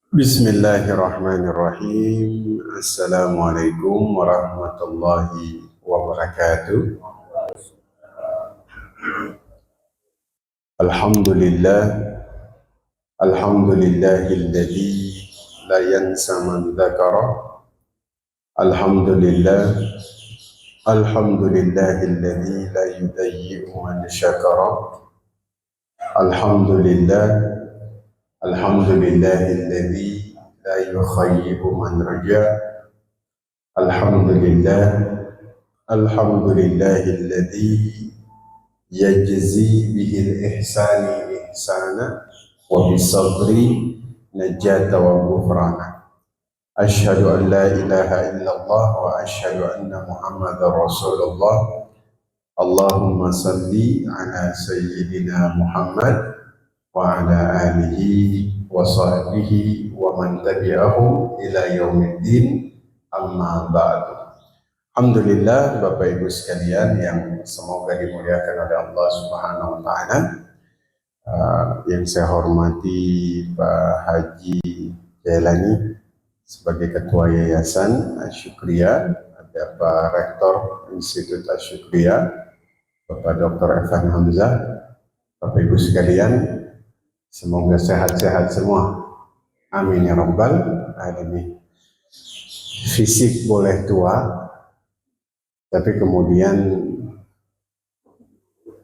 Bismillahirrahmanirrahim. Assalamualaikum warahmatullahi wabarakatuh. Alhamdulillah, alhamdulillahilladzi la yansa man dzakara. Alhamdulillah, alhamdulillahilladzi la yudayyi'u man syakara. Alhamdulillah, alhamdulillahilladzi la yukhayyibu man raja. Alhamdulillah, alhamdulillahilladzi yajzi bihil ihsani ihsana wa bisabri najata wa ghufrana. Asyhadu an la ilaha illallah wa asyhadu anna muhammadar rasulullah. Allahumma salli ala sayyidina Muhammad wa ala alihi wa sahbihi wa man tabi'ahum ila yaumiddin, amma ba'du. Alhamdulillah, Bapak Ibu sekalian yang semoga dimuliakan oleh Allah Subhanahu wa Ta'ala. Yang saya hormati Pak Haji Jailani sebagai Ketua Yayasan Asyukriya, ada Pak Rektor Institut Asyukriya, Bapak Dr. Evan Hamzah. Bapak Ibu sekalian, semoga sehat-sehat semua. Amin ya rabbal alamin. Fisik boleh tua, tapi kemudian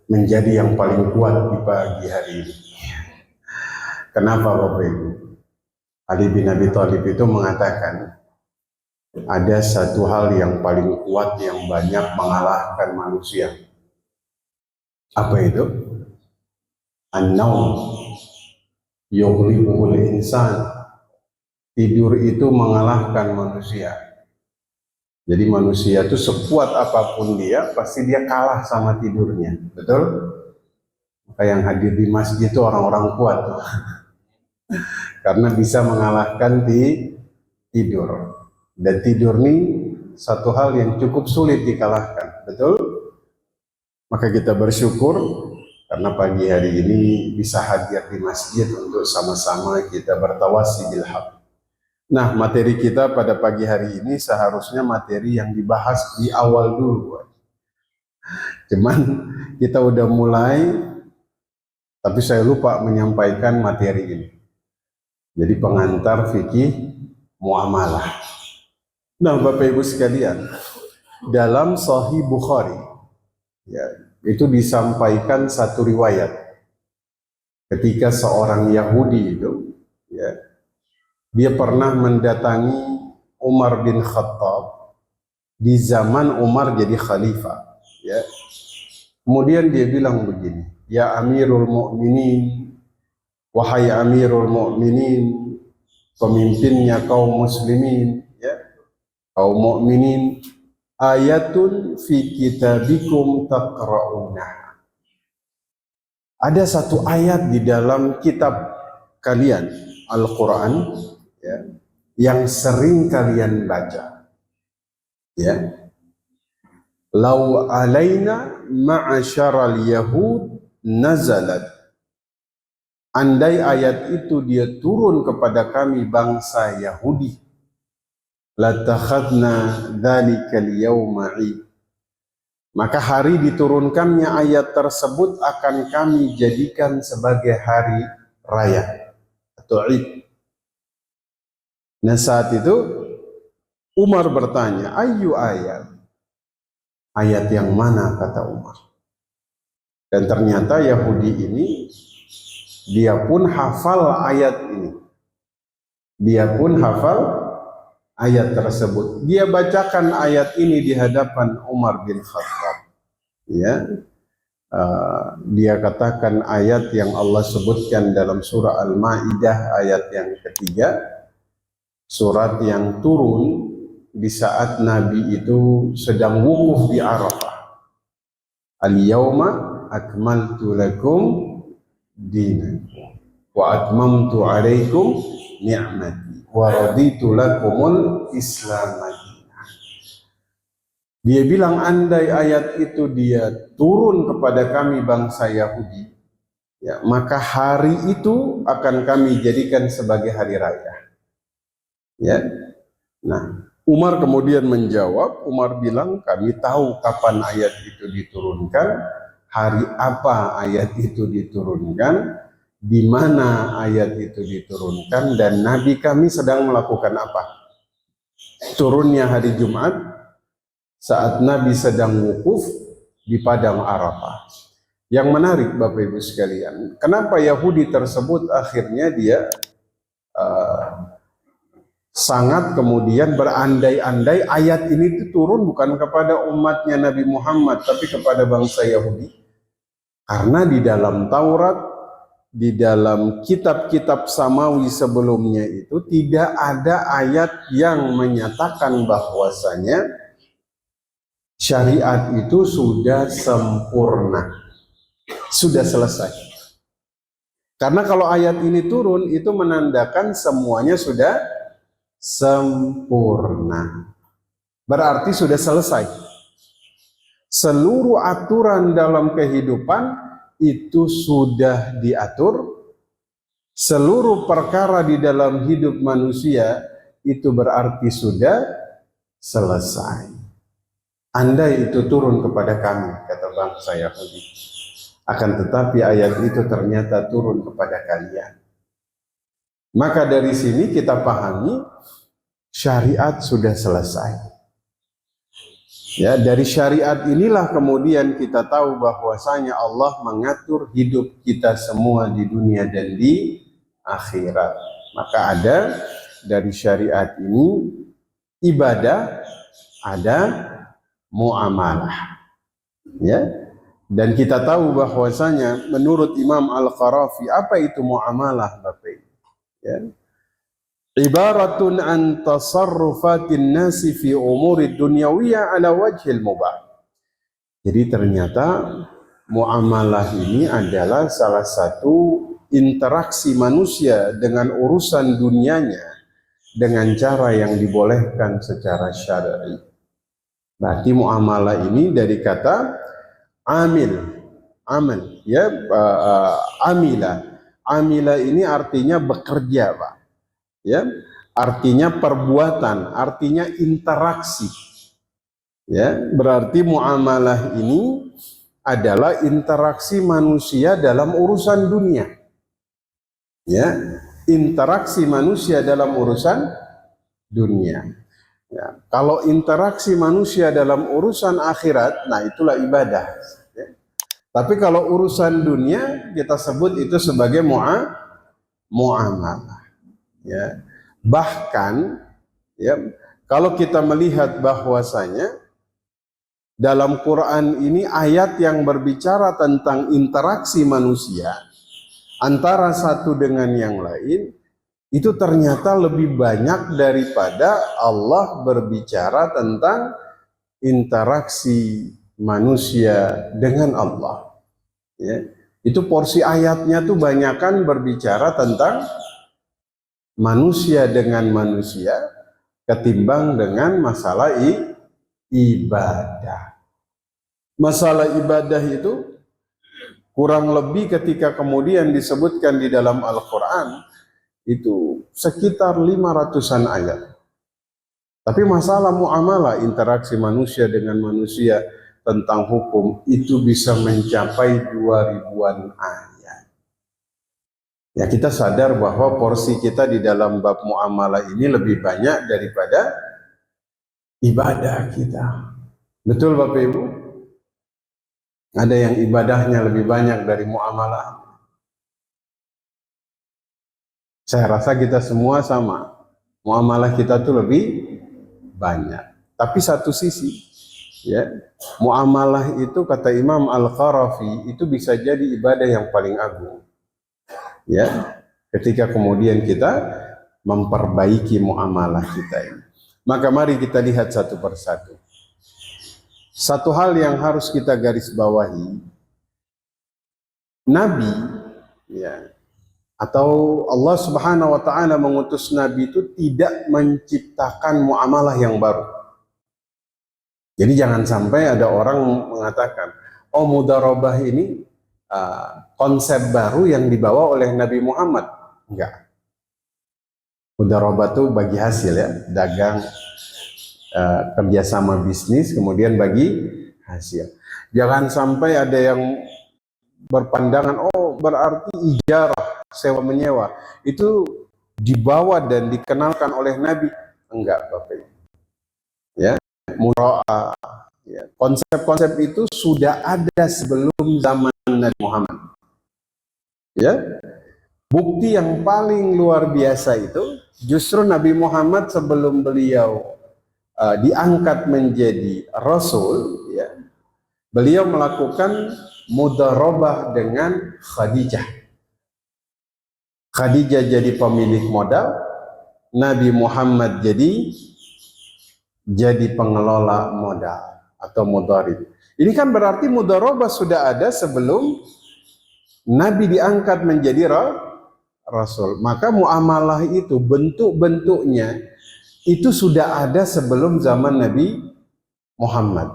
menjadi yang paling kuat di pagi hari ini. Kenapa Bapak Ibu? Ali bin Abi Thalib itu mengatakan ada satu hal yang paling kuat yang banyak mengalahkan manusia. Apa itu? An-naum yughlibuhul insan. Tidur itu mengalahkan manusia. Jadi manusia itu sekuat apapun dia, pasti dia kalah sama tidurnya. Betul? Maka yang hadir di masjid itu orang-orang kuat. Karena bisa mengalahkan tidur. Dan tidur ini satu hal yang cukup sulit dikalahkan. Betul? Maka kita bersyukur karena pagi hari ini bisa hadir di masjid untuk sama-sama kita bertawasi bil haq. Nah, materi kita pada pagi hari ini seharusnya materi yang dibahas di awal dulu. Cuman kita udah mulai, tapi saya lupa menyampaikan materi ini. Jadi pengantar fikih muamalah. Nah, Bapak Ibu sekalian, dalam Sahih Bukhari, ya, itu disampaikan satu riwayat. Ketika seorang Yahudi itu, ya, dia pernah mendatangi Umar bin Khattab di zaman Umar jadi khalifah. Ya. Kemudian dia bilang begini, ya Amirul Mu'minin, wahai Amirul Mu'minin, pemimpinnya kaum muslimin, ya, kaum mukminin, ayatun fi kitabikum taqra'unah. Ada satu ayat di dalam kitab kalian, Al-Quran, ya, yang sering kalian baca, ya. Lau alaina ma'asyaral yahud nazalat. Andai ayat itu dia turun kepada kami bangsa Yahudi, latakhadna dhalikal yawma 'id. Maka hari diturunkannya ayat tersebut akan kami jadikan sebagai hari raya atau 'id. Nah, saat itu Umar bertanya, ayu ayat? Ayat yang mana, kata Umar. Dan ternyata Yahudi ini, dia pun hafal ayat ini. Dia pun hafal ayat tersebut. Dia bacakan ayat ini di hadapan Umar bin Khattab. Ya, dia katakan ayat yang Allah sebutkan dalam surah Al-Ma'idah ayat yang ketiga. Surat yang turun di saat Nabi itu sedang wukuf di Arafah. Al-yawma akmaltu lakum dinakum wa atmamtu alaikum ni'mati wa raditu lakumul Islam. Dia bilang andai ayat itu dia turun kepada kami bangsa Yahudi, Ya, maka hari itu akan kami jadikan sebagai hari raya. Ya. Nah, Umar kemudian menjawab, Umar bilang, kami tahu kapan ayat itu diturunkan, hari apa ayat itu diturunkan, di mana ayat itu diturunkan, dan Nabi kami sedang melakukan apa? Turunnya hari Jumat saat Nabi sedang wukuf di padang Arafah. Yang menarik Bapak Ibu sekalian, kenapa Yahudi tersebut akhirnya dia sangat kemudian berandai-andai ayat ini itu turun bukan kepada umatnya Nabi Muhammad tapi kepada bangsa Yahudi. Karena di dalam Taurat, di dalam kitab-kitab samawi sebelumnya itu tidak ada ayat yang menyatakan bahwasanya syariat itu sudah sempurna, sudah selesai. Karena kalau ayat ini turun itu menandakan semuanya sudah sempurna. Berarti sudah selesai. Seluruh aturan dalam kehidupan itu sudah diatur. Seluruh perkara di dalam hidup manusia itu berarti sudah selesai. Andai itu turun kepada kami, kata bangsa Yahudi, akan tetapi ayat itu ternyata turun kepada kalian. Maka dari sini kita pahami syariat sudah selesai. Ya, dari syariat inilah kemudian kita tahu bahwasanya Allah mengatur hidup kita semua di dunia dan di akhirat. Maka ada dari syariat ini ibadah, ada muamalah. Ya. Dan kita tahu bahwasanya menurut Imam Al-Qarafi, apa itu muamalah Bapak Ibu? Ya. Ibaratun an tasarrufatin nasi fi umuri dunyawiyah ala wajhil mubah. Jadi ternyata muamalah ini adalah salah satu interaksi manusia dengan urusan dunianya dengan cara yang dibolehkan secara syar'i. Berarti muamalah ini dari kata amil, ya, amila ini artinya bekerja, Pak. Ya, artinya perbuatan, artinya interaksi. Ya, berarti muamalah ini adalah interaksi manusia dalam urusan dunia. Ya, interaksi manusia dalam urusan dunia. Ya, kalau interaksi manusia dalam urusan akhirat, nah itulah ibadah. Ya. Tapi kalau urusan dunia kita sebut itu sebagai muamalah. Ya, bahkan ya, kalau kita melihat bahwasanya dalam Quran ini ayat yang berbicara tentang interaksi manusia antara satu dengan yang lain itu ternyata lebih banyak daripada Allah berbicara tentang interaksi manusia dengan Allah. Ya, itu porsi ayatnya tuh banyakan berbicara tentang manusia dengan manusia ketimbang dengan masalah ibadah. Masalah ibadah itu kurang lebih ketika kemudian disebutkan di dalam Al-Quran itu sekitar 500-an ayat. Tapi masalah muamalah, interaksi manusia dengan manusia tentang hukum itu bisa mencapai 2000-an ayat. Ya, kita sadar bahwa porsi kita di dalam bab muamalah ini lebih banyak daripada ibadah kita. Betul Bapak Ibu? Ada yang ibadahnya lebih banyak dari muamalah. Saya rasa kita semua sama. Muamalah kita tuh lebih banyak. Tapi satu sisi, ya, muamalah itu kata Imam Al-Qarafi itu bisa jadi ibadah yang paling agung. Ya, ketika kemudian kita memperbaiki muamalah kita ini. Maka mari kita lihat satu persatu. Satu hal yang harus kita garis bawahi, Nabi, ya, atau Allah Subhanahu wa taala mengutus Nabi itu tidak menciptakan muamalah yang baru. Jadi jangan sampai ada orang mengatakan, oh mudarabah ini konsep baru yang dibawa oleh Nabi Muhammad. Enggak. Mudharabah itu bagi hasil ya, dagang, kerjasama bisnis, kemudian bagi hasil. Jangan sampai ada yang berpandangan, oh berarti ijarah, sewa menyewa, itu dibawa dan dikenalkan oleh Nabi. Enggak, Bapak Ibu. Ya, mura'ah. Ya, konsep-konsep itu sudah ada sebelum zaman Nabi Muhammad. Ya, bukti yang paling luar biasa itu justru Nabi Muhammad sebelum beliau diangkat menjadi Rasul, ya, beliau melakukan mudharabah dengan Khadijah. Khadijah jadi pemilik modal, Nabi Muhammad jadi pengelola modal atau mudharib. Ini kan berarti mudharabah sudah ada sebelum Nabi diangkat menjadi Rasul. Maka muamalah itu bentuk-bentuknya itu sudah ada sebelum zaman Nabi Muhammad.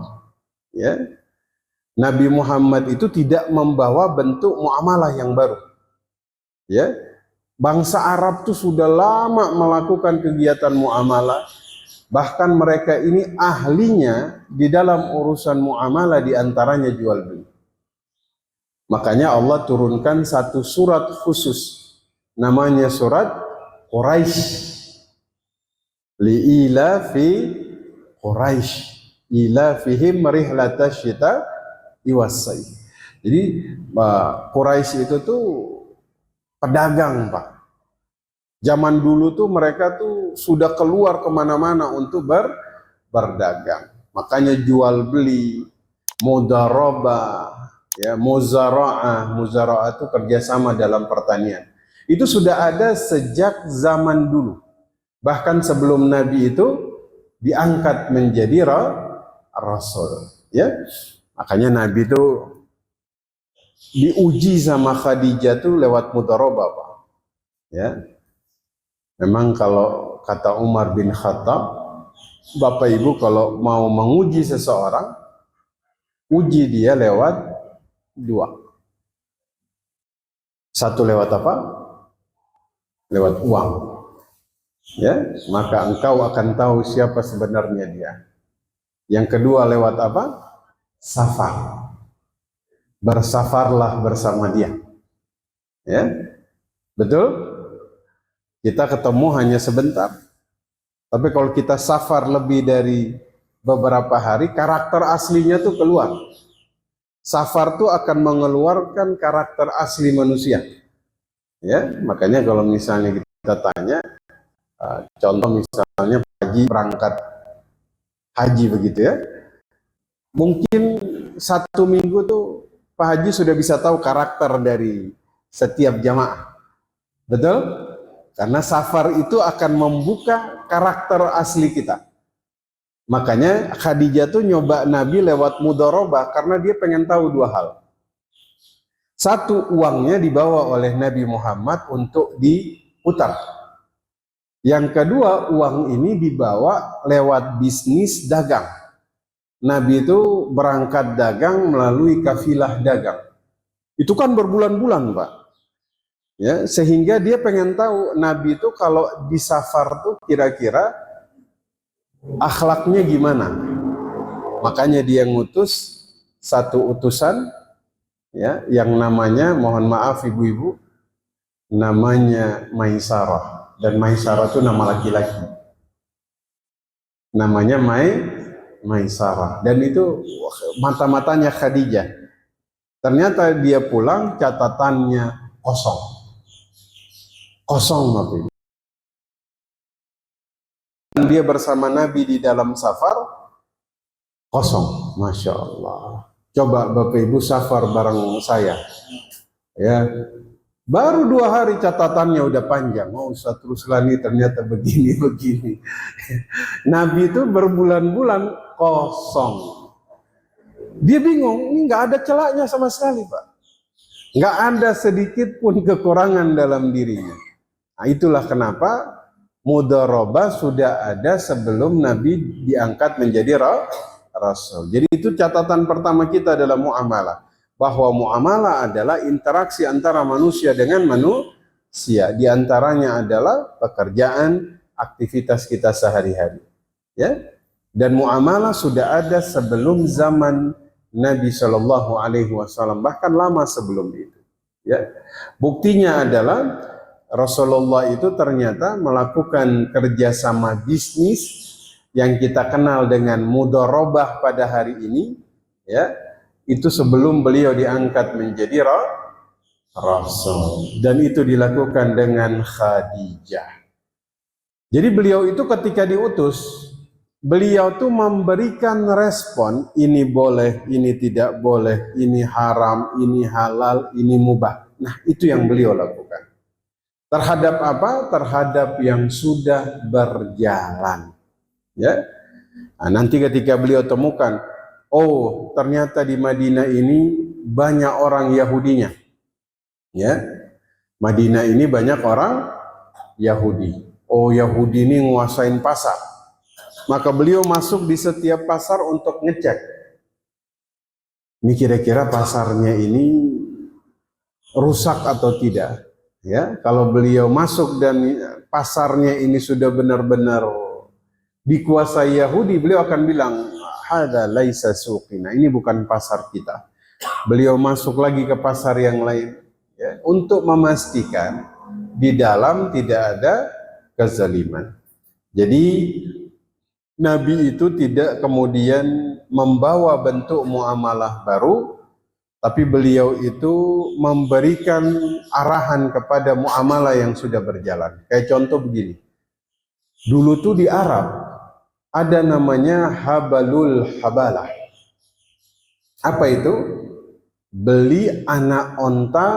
Ya. Nabi Muhammad itu tidak membawa bentuk muamalah yang baru. Ya. Bangsa Arab itu sudah lama melakukan kegiatan muamalah. Bahkan mereka ini ahlinya di dalam urusan muamalah, diantaranya jual beli. Makanya Allah turunkan satu surat khusus, namanya surat Quraisy. Li'ilafi Quraisy, ilafihim rihlatash syita iwasai. Jadi Quraisy itu tuh pedagang, Pak. Zaman dulu tuh mereka tuh sudah keluar kemana-mana untuk berdagang. Makanya jual beli, mudharabah, ya, muzara'ah. Muzara'ah itu kerjasama dalam pertanian. Itu sudah ada sejak zaman dulu. Bahkan sebelum Nabi itu diangkat menjadi Rasul. Ya, makanya Nabi itu diuji sama Khadijah tuh lewat mudharabah, Pak. Ya. Memang kalau kata Umar bin Khattab, Bapak Ibu kalau mau menguji seseorang, uji dia lewat dua. Satu lewat apa? Lewat uang. Ya, maka engkau akan tahu siapa sebenarnya dia. Yang kedua lewat apa? Safar. Bersafarlah bersama dia. Ya. Betul? Kita ketemu hanya sebentar. Tapi kalau kita safar lebih dari beberapa hari, karakter aslinya tuh keluar. Safar tuh akan mengeluarkan karakter asli manusia. Ya, makanya kalau misalnya kita tanya, contoh misalnya Pak Haji berangkat haji begitu ya, mungkin 1 minggu tuh Pak Haji sudah bisa tahu karakter dari setiap jamaah. Betul? Karena safar itu akan membuka karakter asli kita. Makanya Khadijah tuh nyoba Nabi lewat mudharabah karena dia pengen tahu dua hal. Satu, uangnya dibawa oleh Nabi Muhammad untuk diputar. Yang kedua, uang ini dibawa lewat bisnis dagang. Nabi itu berangkat dagang melalui kafilah dagang. Itu kan berbulan-bulan, Pak. Ya, sehingga dia pengen tahu Nabi itu kalau di safar tuh kira-kira akhlaknya gimana. Makanya dia ngutus satu utusan, ya, yang namanya, mohon maaf ibu-ibu, namanya Maisarah. Dan Maisarah itu nama laki-laki. Namanya Maisarah. Dan itu mata-matanya Khadijah. Ternyata dia pulang catatannya kosong. Kosong, Bapak Ibu. Dia bersama Nabi di dalam safar, kosong. Masya Allah. Coba Bapak Ibu safar bareng saya. Ya, baru 2 hari catatannya udah panjang. Oh, Ustaz Ruslani ternyata begini. Nabi itu berbulan-bulan kosong. Dia bingung, ini nggak ada celaknya sama sekali, Pak. Nggak ada sedikit pun kekurangan dalam dirinya. Nah, itulah kenapa mudharabah sudah ada sebelum Nabi diangkat menjadi Rasul. Jadi itu catatan pertama kita dalam muamalah. bahwa muamalah adalah interaksi antara manusia dengan manusia. Di antaranya adalah pekerjaan, aktivitas kita sehari-hari. Ya, dan muamalah sudah ada sebelum zaman Nabi Shallallahu Alaihi Wasallam, bahkan lama sebelum itu. Ya, buktinya adalah Rasulullah itu ternyata melakukan kerjasama bisnis yang kita kenal dengan mudharabah pada hari ini, ya, itu sebelum beliau diangkat menjadi Rasul, dan itu dilakukan dengan Khadijah. Jadi beliau itu ketika diutus, beliau tuh memberikan respon, ini boleh, ini tidak boleh, ini haram, ini halal, ini mubah. Nah, itu yang beliau lakukan. Terhadap apa? Terhadap yang sudah berjalan. Ya. Nah, nanti ketika beliau temukan, oh, ternyata di Madinah ini banyak orang Yahudinya. Ya. Madinah ini banyak orang Yahudi. Oh, Yahudi ini nguasain pasar. Maka beliau masuk di setiap pasar untuk ngecek. Ini kira-kira pasarnya ini rusak atau tidak? Ya, kalau beliau masuk dan pasarnya ini sudah benar-benar dikuasai Yahudi, beliau akan bilang, "Hadza laisa suqina." Ini bukan pasar kita. Beliau masuk lagi ke pasar yang lain, ya, untuk memastikan di dalam tidak ada kezaliman. Jadi Nabi itu tidak kemudian membawa bentuk muamalah baru, tapi beliau itu memberikan arahan kepada muamalah yang sudah berjalan. Kayak contoh begini, dulu tuh di Arab ada namanya habalul habalah. Apa itu? Beli anak onta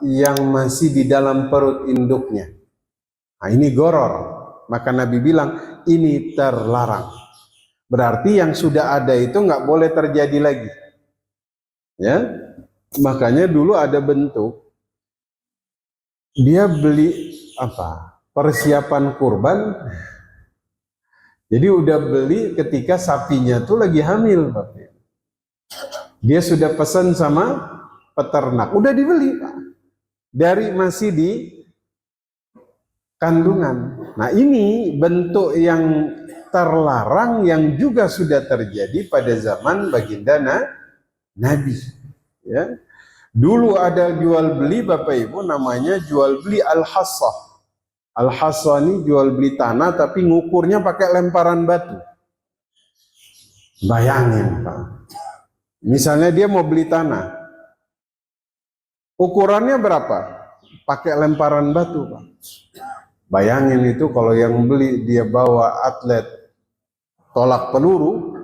yang masih di dalam perut induknya. Nah, ini goror. Maka Nabi bilang, ini terlarang. Berarti yang sudah ada itu nggak boleh terjadi lagi. Ya, makanya dulu ada bentuk dia beli apa? Persiapan kurban. Jadi udah beli ketika sapinya tuh lagi hamil, Bapak. Dia sudah pesan sama peternak, udah dibeli, Pak. Dari masih di kandungan. Nah, ini bentuk yang terlarang yang juga sudah terjadi pada zaman baginda Nabi. Ya. Dulu ada jual beli, Bapak Ibu, namanya jual beli al-hassah. Al-hassah ini jual beli tanah tapi ngukurnya pakai lemparan batu. Bayangin, Pak. Misalnya dia mau beli tanah. Ukurannya berapa? Pakai lemparan batu, Pak. Bayangin itu kalau yang beli dia bawa atlet tolak peluru,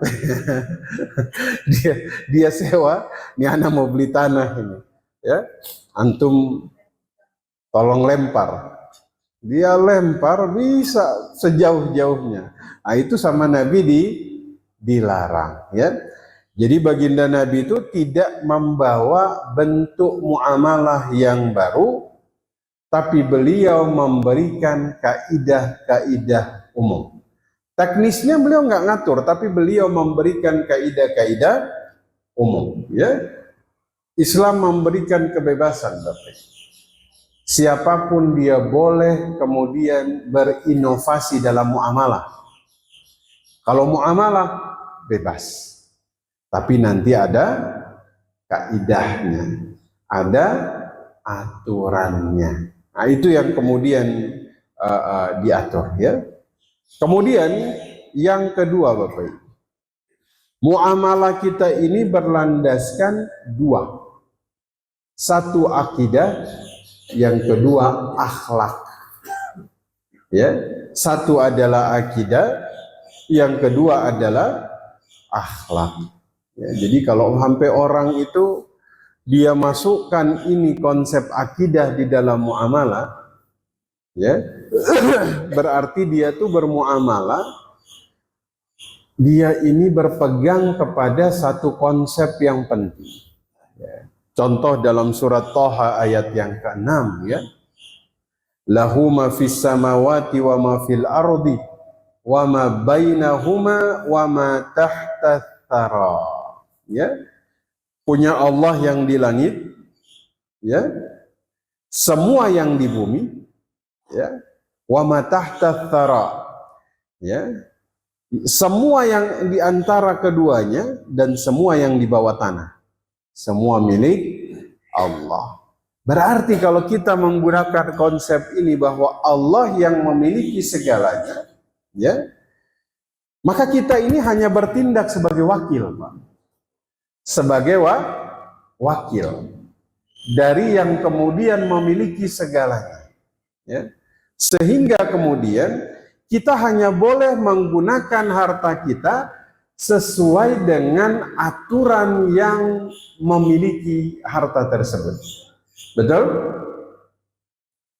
dia sewa, ini anak mau beli tanah ini, ya, antum tolong lempar, dia lempar bisa sejauh-jauhnya. Nah, itu sama Nabi dilarang, ya. Jadi baginda Nabi itu tidak membawa bentuk muamalah yang baru, tapi beliau memberikan kaidah-kaidah umum. Teknisnya beliau nggak ngatur, tapi beliau memberikan kaidah-kaidah umum. Ya, Islam memberikan kebebasan, Bapak. Siapapun dia boleh kemudian berinovasi dalam muamalah. Kalau muamalah bebas, tapi nanti ada kaidahnya, ada aturannya. Nah, itu yang kemudian diatur, ya. Kemudian yang kedua, Bapak Ibu, muamalah kita ini berlandaskan dua. Satu akidah, yang kedua akhlak. Ya, satu adalah akidah, yang kedua adalah akhlak. Ya, jadi kalau sampai orang itu dia masukkan ini konsep akidah di dalam muamalah, ya, berarti dia tuh bermuamalah, dia ini berpegang kepada satu konsep yang penting. Ya. Contoh dalam surat Thaha ayat yang ke-6, ya. Lahu ma fis samawati wa ma fil ardi wa ma bainahuma wa ma tahta tsara. Ya. punya Allah yang di langit, ya, semua yang di bumi, ya, wa ma tahta tsara, ya, semua yang di antara keduanya dan semua yang di bawah tanah, semua milik Allah. Berarti kalau kita menggunakan konsep ini bahwa Allah yang memiliki segalanya, ya, maka kita ini hanya bertindak sebagai wakil, Pak. Sebagai wakil dari yang kemudian memiliki segalanya, ya. Sehingga kemudian kita hanya boleh menggunakan harta kita sesuai dengan aturan yang memiliki harta tersebut. Betul?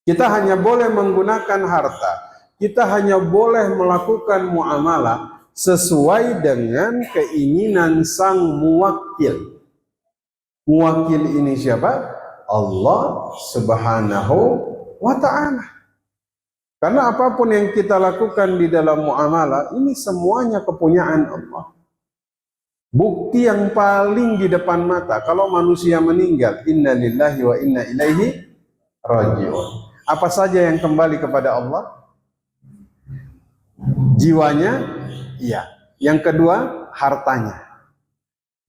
Kita hanya boleh menggunakan harta, kita hanya boleh melakukan muamalah sesuai dengan keinginan sang muwakil. Muwakil ini siapa? Allah Subhanahu wa ta'ala. Karena apapun yang kita lakukan di dalam muamalah, ini semuanya kepunyaan Allah. Bukti yang paling di depan mata, kalau manusia meninggal, inna lillahi wa inna ilaihi raji'un. Apa saja yang kembali kepada Allah? Jiwanya, iya. Yang kedua, hartanya.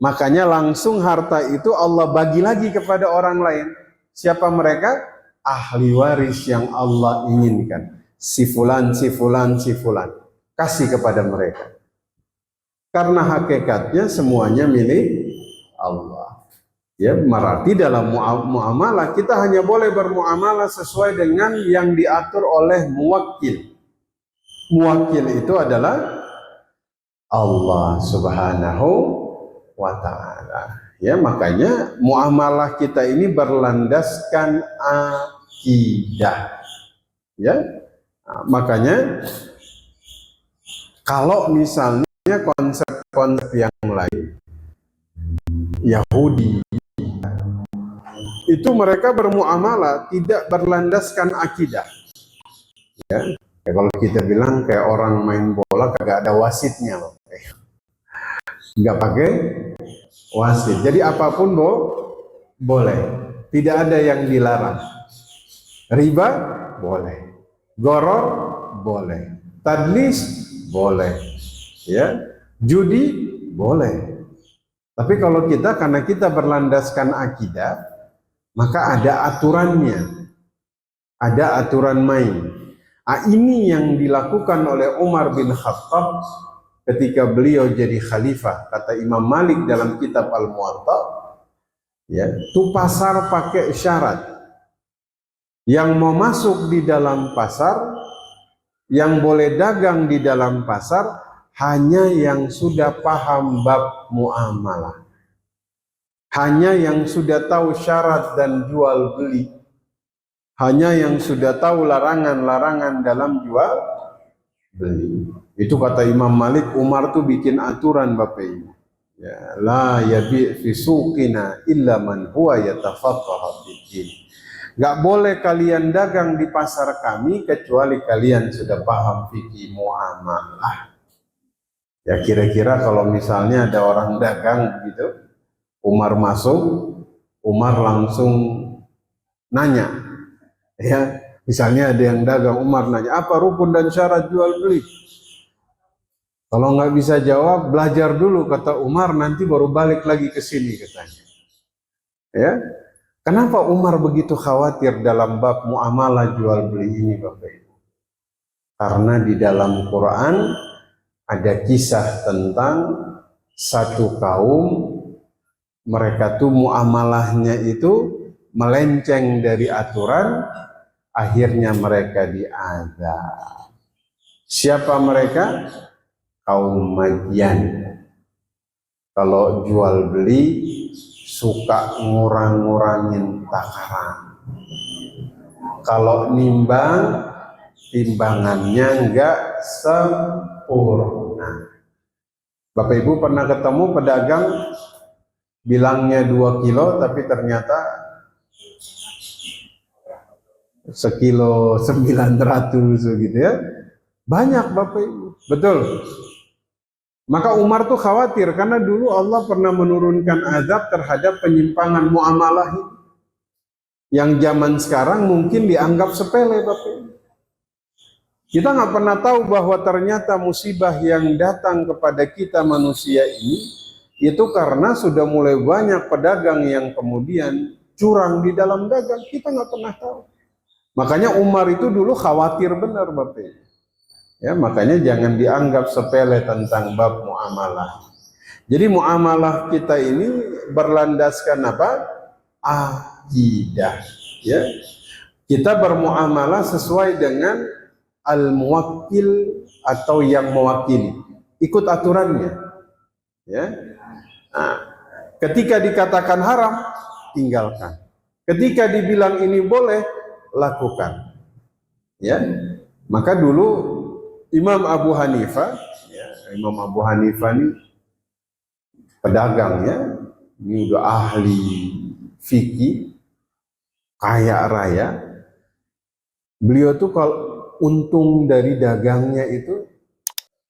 Makanya langsung harta itu Allah bagi lagi kepada orang lain. Siapa mereka? Ahli waris yang Allah inginkan. Si fulan, si fulan, si fulan. Kasih kepada mereka. Karena hakikatnya semuanya milik Allah. Ya, berarti dalam muamalah kita hanya boleh bermuamalah sesuai dengan yang diatur oleh muwakil. Muwakil itu adalah Allah Subhanahu wa ta'ala. Ya, makanya muamalah kita ini berlandaskan akidah. Ya. Nah, makanya kalau misalnya konsep-konsep yang lain, Yahudi, itu mereka bermuamalah tidak berlandaskan akidah. Ya. Kalau kita bilang kayak orang main bola kagak ada wasitnya loh. Nggak pakai wasit. Jadi apapun boleh. Tidak ada yang dilarang. Riba boleh. Goror boleh. Tadlis boleh. Ya. Judi boleh. Tapi kalau kita, karena kita berlandaskan akidah, maka ada aturannya. Ada aturan main. Ini yang dilakukan oleh Umar bin Khattab ketika beliau jadi khalifah. Kata Imam Malik dalam kitab Al-Muwatta, ya, itu pasar pakai syarat. Yang mau masuk di dalam pasar, yang boleh dagang di dalam pasar, hanya yang sudah paham bab muamalah. Hanya yang sudah tahu syarat dan jual beli. Hanya yang sudah tahu larangan-larangan dalam jual beli. Itu kata Imam Malik, Umar tuh bikin aturan Bapak Ibu. Ya, la yabi' fi suqina illa man huwa yatafaqaha fid-din. Gak boleh kalian dagang di pasar kami kecuali kalian sudah paham fikih muamalah. Ya, kira-kira kalau misalnya ada orang dagang gitu, Umar masuk, Umar langsung nanya. Ya, misalnya ada yang dagang, Umar nanya, apa rukun dan syarat jual beli? Kalau nggak bisa jawab, belajar dulu, kata Umar, nanti baru balik lagi ke sini, katanya. Ya, kenapa Umar begitu khawatir dalam bab muamalah jual beli ini, Bapak Ibu? Karena di dalam Quran ada kisah tentang satu kaum, mereka tuh muamalahnya itu melenceng dari aturan, akhirnya mereka diazab. Siapa mereka? Kaum Madian. Kalau jual beli suka ngurang-ngurangin takaran. Kalau nimbang, timbangannya enggak sempurna. Bapak Ibu pernah ketemu pedagang bilangnya 2 kilo tapi ternyata sekilo 900 gitu ya. Banyak Bapak Ibu. Betul. Maka Umar tuh khawatir karena dulu Allah pernah menurunkan azab terhadap penyimpangan muamalah ini. Yang zaman sekarang mungkin dianggap sepele, Bapak. Kita nggak pernah tahu bahwa ternyata musibah yang datang kepada kita manusia ini itu karena sudah mulai banyak pedagang yang kemudian curang di dalam dagang. Kita nggak pernah tahu. Makanya Umar itu dulu khawatir benar, Bapak. Ya, makanya jangan dianggap sepele tentang bab muamalah. Jadi muamalah kita ini berlandaskan apa? Akidah. Ya, kita bermuamalah sesuai dengan al-muwakkil atau yang mewakili. Ikut aturannya. Ya. Nah, ketika dikatakan haram, tinggalkan. Ketika dibilang ini boleh, lakukan. Ya. Maka dulu Imam Abu Hanifah, ya, Imam Abu Hanifah ini pedagang ya, ini udah ahli fikih, kaya raya. Beliau tuh kalau untung dari dagangnya itu,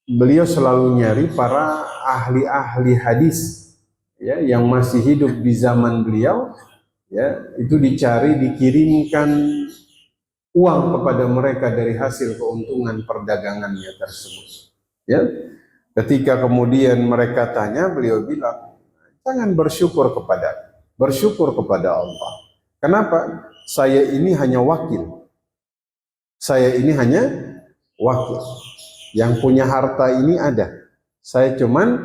beliau selalu nyari para ahli-ahli hadis, ya, yang masih hidup di zaman beliau, ya, itu dicari, dikirimkan uang kepada mereka dari hasil keuntungan perdagangannya tersebut. Ya, ketika kemudian mereka tanya, beliau bilang, jangan bersyukur kepada Allah. Kenapa? Saya ini hanya wakil. Saya ini hanya wakil. Yang punya harta ini ada. Saya cuman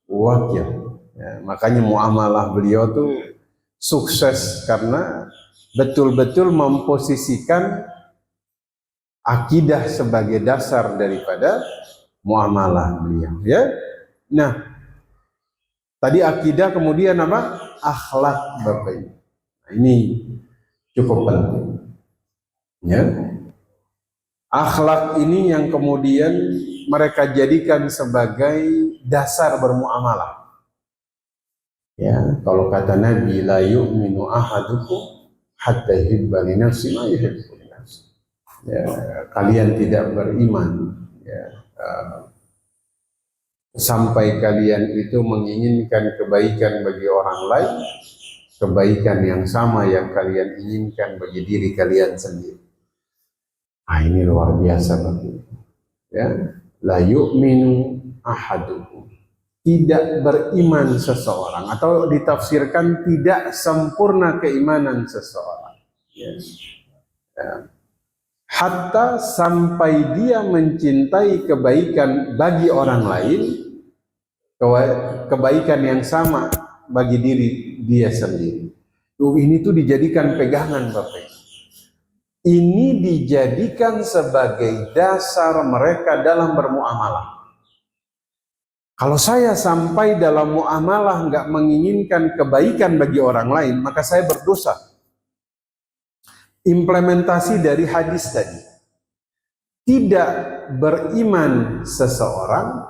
wakil. Ya, makanya muamalah beliau tuh sukses karena betul-betul memposisikan akidah sebagai dasar daripada muamalah beliau. Ya, nah tadi akidah, kemudian apa? Akhlak, Bapak Ibu. Nah, ini cukup penting. Ya, akhlak ini yang kemudian mereka jadikan sebagai dasar bermuamalah. Ya, kalau kata Nabi, la yu'minu ahadukum hatta yuhibba li nafsi ma yuhibbu li nafsi. Ya, kalian tidak beriman ya, sampai kalian itu menginginkan kebaikan bagi orang lain, kebaikan yang sama yang kalian inginkan bagi diri kalian sendiri. Ah, ini luar biasa Bapak. Ya, la yu'minu ahadukum, tidak beriman seseorang, atau ditafsirkan tidak sempurna keimanan seseorang. Ya. Ya. Hatta sampai dia mencintai kebaikan bagi orang lain, kebaikan yang sama bagi diri dia sendiri. Ini tuh dijadikan pegangan Bapak. Ini dijadikan sebagai dasar mereka dalam bermuamalah. Kalau saya sampai dalam muamalah nggak menginginkan kebaikan bagi orang lain, maka saya berdosa. Implementasi dari hadis tadi. Tidak beriman seseorang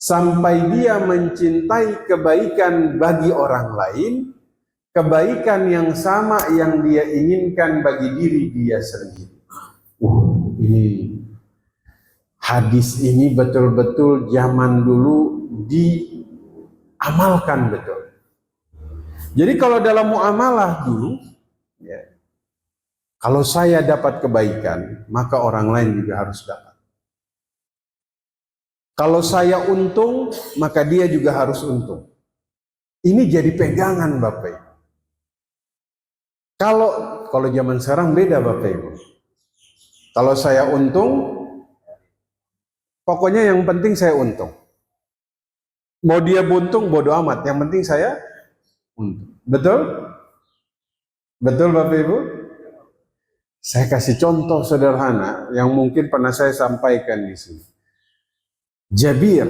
sampai dia mencintai kebaikan bagi orang lain, kebaikan yang sama yang dia inginkan bagi diri dia sendiri. Ini hadis ini betul-betul zaman dulu diamalkan betul. Jadi kalau dalam muamalah dulu, ya, kalau saya dapat kebaikan, maka orang lain juga harus dapat. Kalau saya untung, maka dia juga harus untung. Ini jadi pegangan Bapak Ibu. Kalau zaman sekarang beda Bapak Ibu. Kalau saya untung, pokoknya yang penting saya untung. Mau dia buntung, bodo amat. Yang penting saya untung. Betul? Betul Bapak Ibu? Saya kasih contoh sederhana yang mungkin pernah saya sampaikan di sini. Jabir,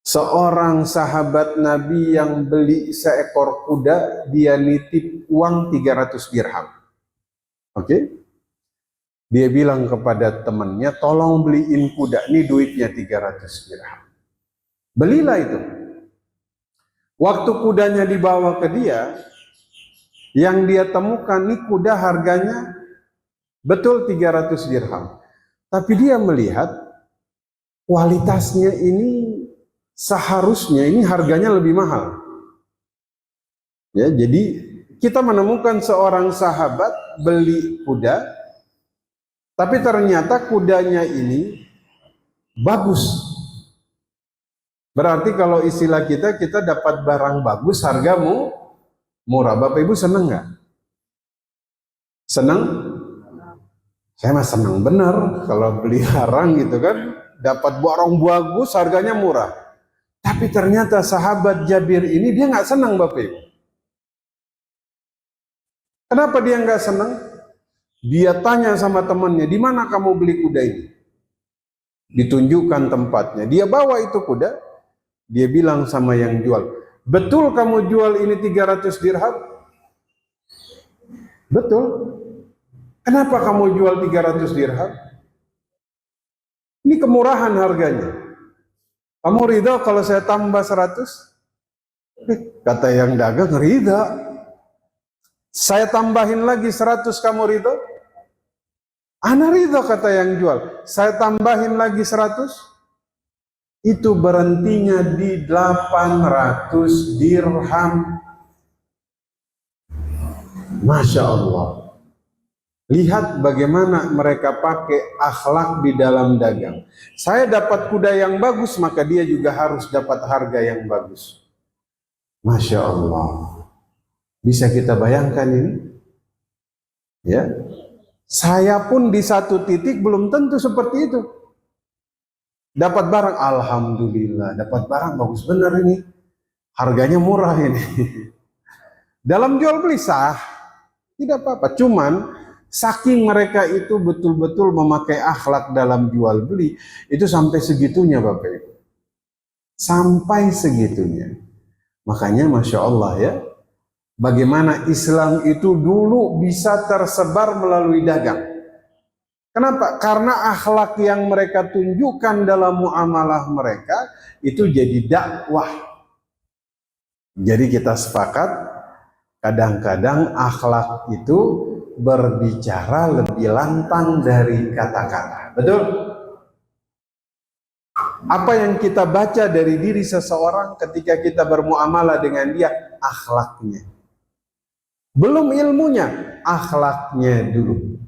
seorang sahabat Nabi yang beli seekor kuda, dia nitip uang 300 dirham. Oke? Dia bilang kepada temannya, tolong beliin kuda, ini duitnya 300 dirham. Belilah itu. Waktu kudanya dibawa ke dia, yang dia temukan, ini kuda harganya betul 300 dirham. Tapi dia melihat, kualitasnya ini seharusnya ini harganya lebih mahal. Ya, jadi kita menemukan seorang sahabat beli kuda, tapi ternyata kudanya ini bagus. Berarti kalau istilah kita dapat barang bagus, hargamu murah. Bapak Ibu seneng nggak? Seneng? Saya mah seneng bener kalau beli barang gitu kan, dapat barang bagus, harganya murah. Tapi ternyata sahabat Jabir ini dia nggak senang, Bapak Ibu. Kenapa dia nggak senang? Dia tanya sama temannya, di mana kamu beli kuda ini? Ditunjukkan tempatnya. Dia bawa itu kuda, dia bilang sama yang jual, betul kamu jual ini 300 dirham? Betul. Kenapa kamu jual 300 dirham? Ini kemurahan harganya. Kamu ridho kalau saya tambah 100? Kata yang dagang, ridho. Saya tambahin lagi 100, kamu ridho? Ana ridho, kata yang jual. Saya tambahin lagi 100? Itu berhentinya di 800 dirham. Masya Allah. Lihat bagaimana mereka pakai akhlak di dalam dagang. Saya dapat kuda yang bagus, maka dia juga harus dapat harga yang bagus. Masya Allah. Bisa kita bayangkan ini? Ya. Saya pun di satu titik belum tentu seperti itu. Dapat barang, alhamdulillah, dapat barang bagus benar ini. Harganya murah ini. Dalam jual beli sah, tidak apa-apa. Cuman saking mereka itu betul-betul memakai akhlak dalam jual beli, itu sampai segitunya Bapak Ibu. Sampai segitunya. Makanya Masya Allah ya, bagaimana Islam itu dulu bisa tersebar melalui dagang. Kenapa? Karena akhlak yang mereka tunjukkan dalam muamalah mereka itu jadi dakwah. Jadi kita sepakat, kadang-kadang akhlak itu berbicara lebih lantang dari kata-kata. Betul? Apa yang kita baca dari diri seseorang ketika kita bermuamalah dengan dia? Akhlaknya. Belum ilmunya, akhlaknya dulu.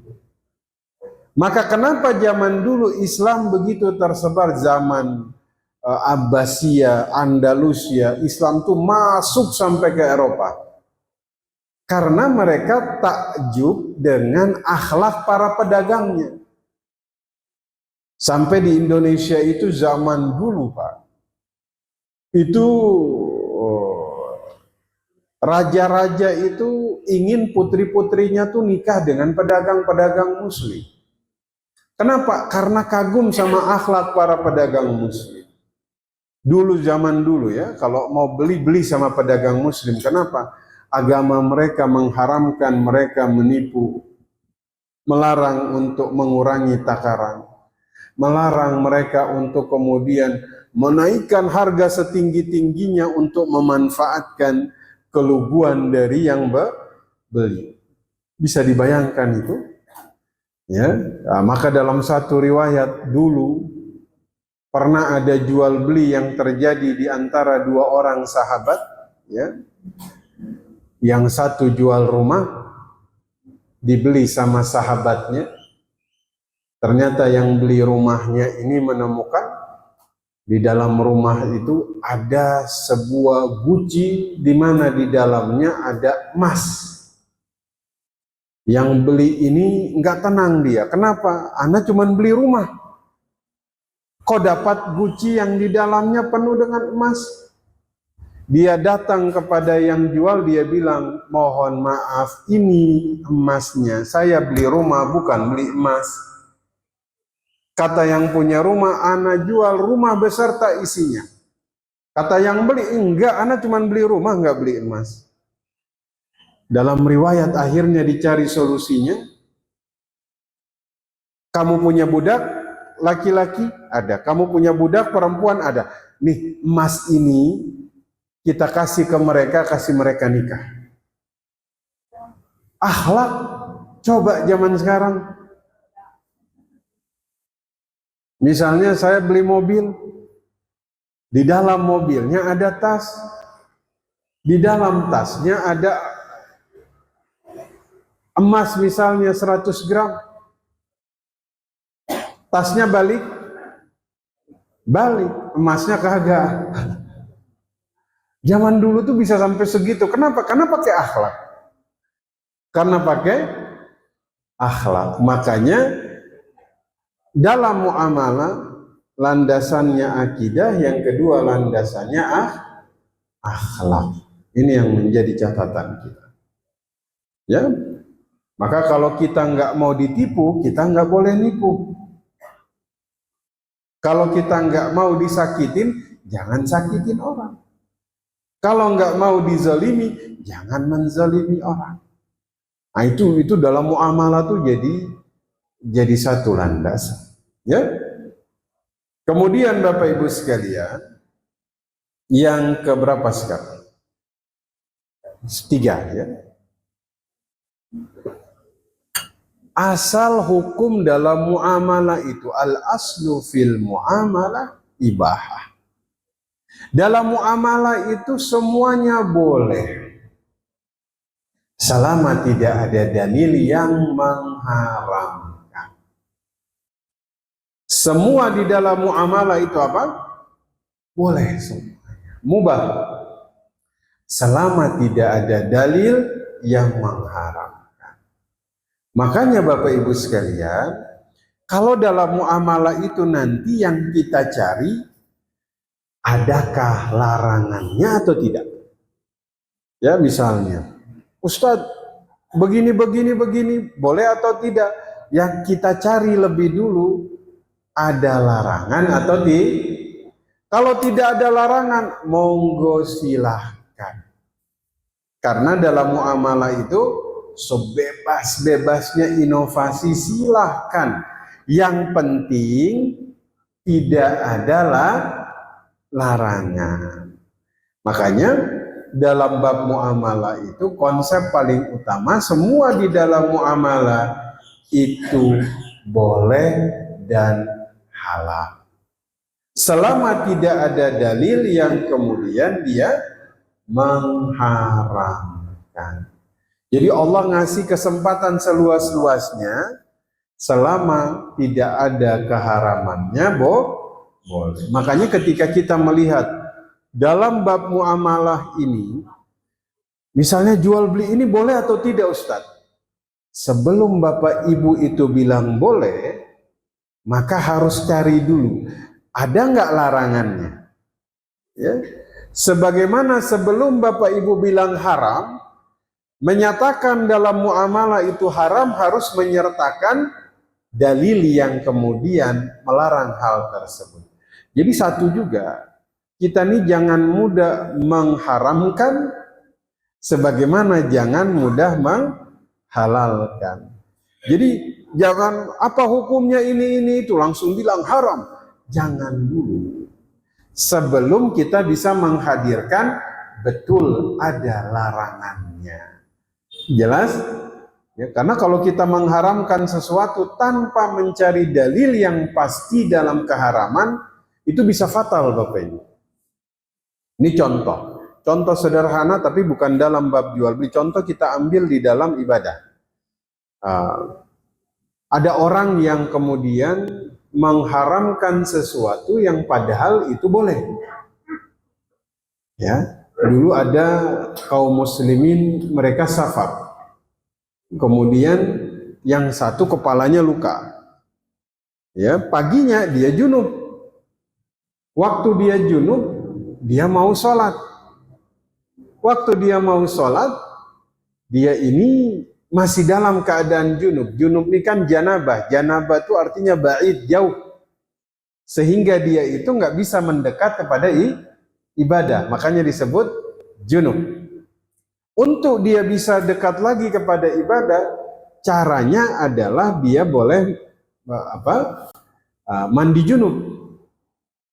Maka kenapa zaman dulu Islam begitu tersebar, zaman Abbasiyah, Andalusia, Islam tuh masuk sampai ke Eropa. Karena mereka takjub dengan akhlak para pedagangnya. Sampai di Indonesia itu zaman dulu Pak, itu raja-raja itu ingin putri-putrinya tuh nikah dengan pedagang-pedagang muslim. Kenapa? Karena kagum sama akhlak para pedagang muslim. Dulu zaman dulu ya, kalau mau beli-beli sama pedagang muslim, kenapa? Agama mereka mengharamkan mereka menipu, melarang untuk mengurangi takaran, melarang mereka untuk kemudian menaikkan harga setinggi-tingginya untuk memanfaatkan keluguan dari yang beli. Bisa dibayangkan itu? Ya, nah, maka dalam satu riwayat dulu pernah ada jual beli yang terjadi di antara dua orang sahabat, ya. Yang satu jual rumah dibeli sama sahabatnya. Ternyata yang beli rumahnya ini menemukan di dalam rumah itu ada sebuah guci di mana di dalamnya ada emas. Yang beli ini nggak tenang dia. Kenapa? Ana cuma beli rumah. Kok dapat guci yang di dalamnya penuh dengan emas? Dia datang kepada yang jual, dia bilang, mohon maaf, ini emasnya. Saya beli rumah, bukan beli emas. Kata yang punya rumah, ana jual rumah beserta isinya. Kata yang beli, enggak, ana cuma beli rumah, enggak beli emas. Dalam riwayat akhirnya dicari solusinya. Kamu punya budak laki-laki? Ada. Kamu punya budak perempuan? Ada. Nih emas ini kita kasih ke mereka, kasih mereka nikah. Akhlak coba zaman sekarang. Misalnya saya beli mobil, di dalam mobilnya ada tas, di dalam tasnya ada emas misalnya 100 gram, tasnya balik, emasnya kagak. Zaman dulu tuh bisa sampai segitu. Kenapa? Karena pakai akhlak. Karena pakai akhlak. Makanya dalam muamalah landasannya akidah, yang kedua landasannya akhlak. Ini yang menjadi catatan kita. Ya, maka kalau kita nggak mau ditipu, kita nggak boleh nipu. Kalau kita nggak mau disakitin, jangan sakitin orang. Kalau nggak mau dizalimi, jangan menzalimi orang. Nah, itu dalam muamalah tuh jadi satu landasan. Ya. Kemudian Bapak Ibu sekalian, yang keberapa sekarang? 3 ya. Asal hukum dalam muamalah itu al-aslu fil muamalah ibahah. Dalam muamalah itu semuanya boleh selama tidak ada dalil yang mengharamkan. Semua di dalam muamalah itu apa? Boleh semuanya. Mubah. Selama tidak ada dalil yang mengharamkan. Makanya Bapak Ibu sekalian, kalau dalam muamalah itu nanti yang kita cari, adakah larangannya atau tidak? Ya, misalnya, Ustadz, begini, boleh atau tidak? Yang kita cari lebih dulu, ada larangan atau tidak? Kalau tidak ada larangan, monggo silahkan. Karena dalam muamalah itu, sebebas-bebasnya inovasi silahkan. Yang penting, tidak adalah larangan. Makanya dalam bab muamalah itu konsep paling utama, semua di dalam muamalah itu boleh dan halal. Selama tidak ada dalil yang kemudian dia mengharamkan. Jadi Allah ngasih kesempatan seluas-luasnya, selama tidak ada keharamannya boleh. Makanya ketika kita melihat dalam bab muamalah ini, misalnya jual beli ini boleh atau tidak Ustadz? Sebelum Bapak Ibu itu bilang boleh, maka harus cari dulu, ada nggak larangannya? Ya. Sebagaimana sebelum Bapak Ibu bilang haram, menyatakan dalam muamalah itu haram harus menyertakan dalil yang kemudian melarang hal tersebut. Jadi satu juga, kita nih jangan mudah mengharamkan sebagaimana jangan mudah menghalalkan. Jadi jangan apa hukumnya ini itu langsung bilang haram. Jangan dulu. Sebelum kita bisa menghadirkan betul ada larangannya. Jelas? Ya, karena kalau kita mengharamkan sesuatu tanpa mencari dalil yang pasti dalam keharaman, itu bisa fatal Bapak Ibu. Ini contoh sederhana tapi bukan dalam bab jual beli. Contoh kita ambil di dalam ibadah. Ada orang yang kemudian mengharamkan sesuatu yang padahal itu boleh. Ya, dulu ada kaum muslimin, mereka safar. Kemudian yang satu kepalanya luka. Ya, paginya dia junub. Waktu dia junub, dia mau sholat. Waktu dia mau sholat, dia ini masih dalam keadaan junub. Junub ini kan janabah. Janabah itu artinya ba'id, jauh. Sehingga dia itu nggak bisa mendekat kepada ibadah. Makanya disebut junub. Untuk dia bisa dekat lagi kepada ibadah, caranya adalah dia boleh mandi junub.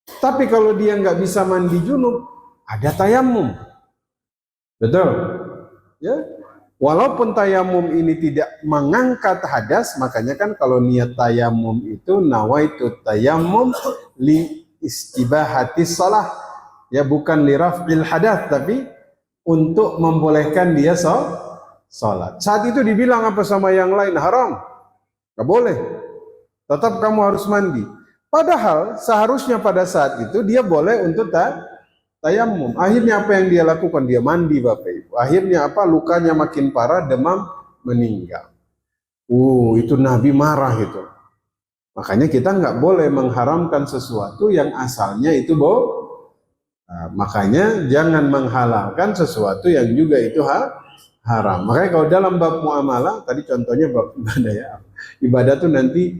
Tapi kalau dia nggak bisa mandi junub, ada tayamum. Betul? Ya. Walaupun tayamum ini tidak mengangkat hadas, makanya kan kalau niat tayamum itu nawaitu tayamum li istibahati shalah, ya bukan li raf'il hadas, tapi untuk membolehkan dia sholat. Saat itu dibilang apa sama yang lain? Haram, nggak boleh. Tetap kamu harus mandi. Padahal seharusnya pada saat itu dia boleh untuk tayamum. Akhirnya apa yang dia lakukan? Dia mandi, Bapak Ibu. Akhirnya apa? Lukanya makin parah, demam, meninggal. Itu Nabi marah itu. Makanya kita nggak boleh mengharamkan sesuatu yang asalnya itu makanya jangan menghalalkan sesuatu yang juga itu haram. Makanya kalau dalam bab muamalah, tadi contohnya bab ibadah ya. Ibadah tuh nanti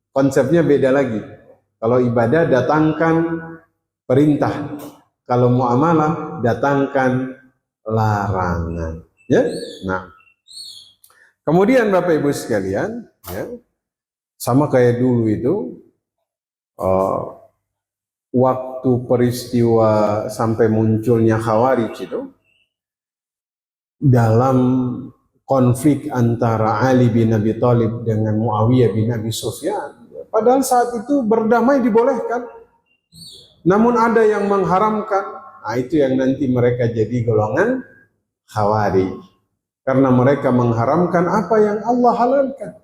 konsepnya beda lagi. Kalau ibadah datangkan perintah. Kalau muamalah datangkan larangan, ya. Nah, kemudian Bapak Ibu sekalian, ya, sama kayak dulu itu, waktu peristiwa sampai munculnya Khawarij itu, dalam konflik antara Ali bin Abi Thalib dengan Muawiyah bin Abi Sufyan, padahal saat itu berdamai dibolehkan. Namun ada yang mengharamkan, itu yang nanti mereka jadi golongan Khawarij. Karena mereka mengharamkan apa yang Allah halalkan.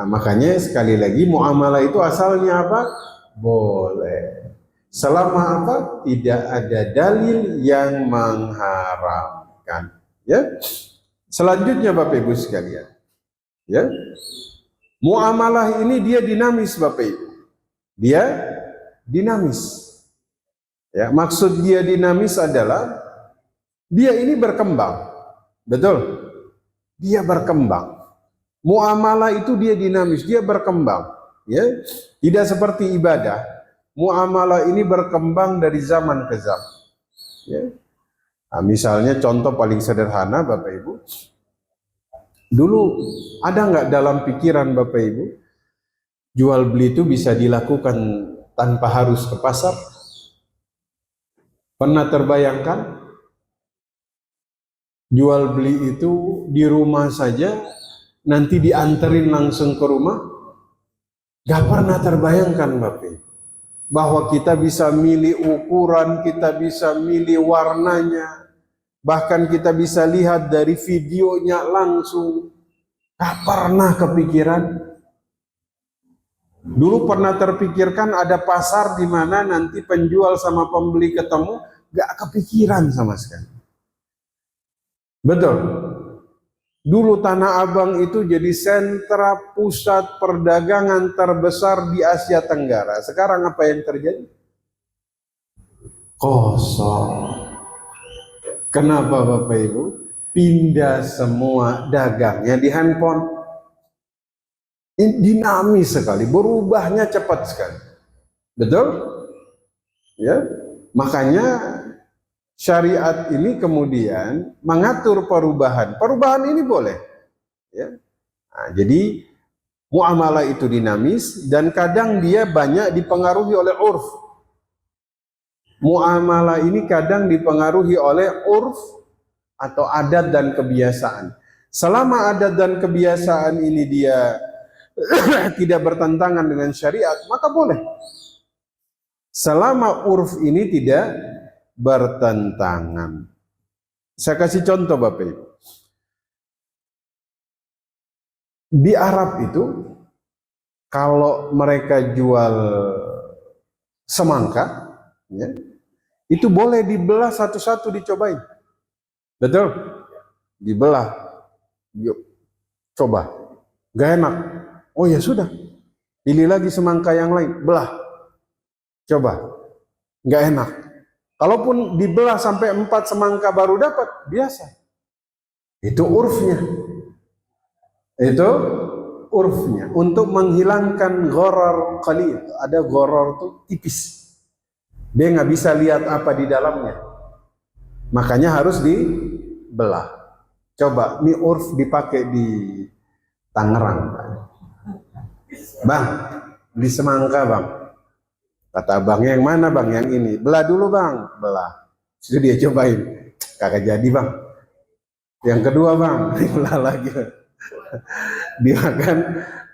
Makanya sekali lagi muamalah itu asalnya apa? Boleh. Selama apa? Tidak ada dalil yang mengharamkan. Ya. Selanjutnya Bapak Ibu sekalian. Ya. Muamalah ini dia dinamis Bapak Ibu. Dia dinamis. Ya, maksud dia dinamis adalah dia ini berkembang. Betul? Dia berkembang. Muamalah itu dia dinamis, dia berkembang. Ya, tidak seperti ibadah. Muamalah ini berkembang dari zaman ke zaman. Ya. Misalnya contoh paling sederhana Bapak Ibu. Dulu ada nggak dalam pikiran Bapak Ibu jual beli itu bisa dilakukan tanpa harus ke pasar? Pernah terbayangkan? Jual beli itu di rumah saja, nanti dianterin langsung ke rumah? Gak pernah terbayangkan Bapak, bahwa kita bisa milih ukuran, kita bisa milih warnanya, bahkan kita bisa lihat dari videonya langsung. Gak pernah kepikiran. Dulu pernah terpikirkan ada pasar di mana nanti penjual sama pembeli ketemu, gak kepikiran sama sekali. Betul. Dulu Tanah Abang itu jadi sentra pusat perdagangan terbesar di Asia Tenggara. Sekarang apa yang terjadi? Kosong. Kenapa Bapak Ibu? Pindah semua dagangnya di handphone. Ini dinamis sekali, berubahnya cepat sekali. Betul? Ya. Makanya syariat ini kemudian mengatur perubahan. Perubahan ini boleh. Ya. Jadi muamalah itu dinamis dan kadang dia banyak dipengaruhi oleh urf. Muamalah ini kadang dipengaruhi oleh urf atau adat dan kebiasaan. Selama adat dan kebiasaan ini dia tidak bertentangan dengan syariat, maka boleh. Selama urf ini tidak bertentangan. Saya kasih contoh Bapak Ibu. Di Arab itu, kalau mereka jual semangka, ya, itu boleh dibelah satu-satu dicobain. Betul? Dibelah. Yuk, coba. Gak enak. Oh ya sudah, pilih lagi semangka yang lain, belah, coba, nggak enak. Kalaupun dibelah sampai 4 semangka baru dapat, biasa. Itu urfnya. Itu urfnya. Untuk menghilangkan gharar qalil. Ada gharar tuh tipis. Dia nggak bisa lihat apa di dalamnya. Makanya harus dibelah. Coba, ini urf dipakai di Tangerang. Bang, beli semangka bang. Kata abangnya, yang mana bang? Yang ini. Belah dulu bang. Belah. Sudah dia cobain. Kagak jadi bang. Yang kedua bang, dibelah lagi. Dimakan,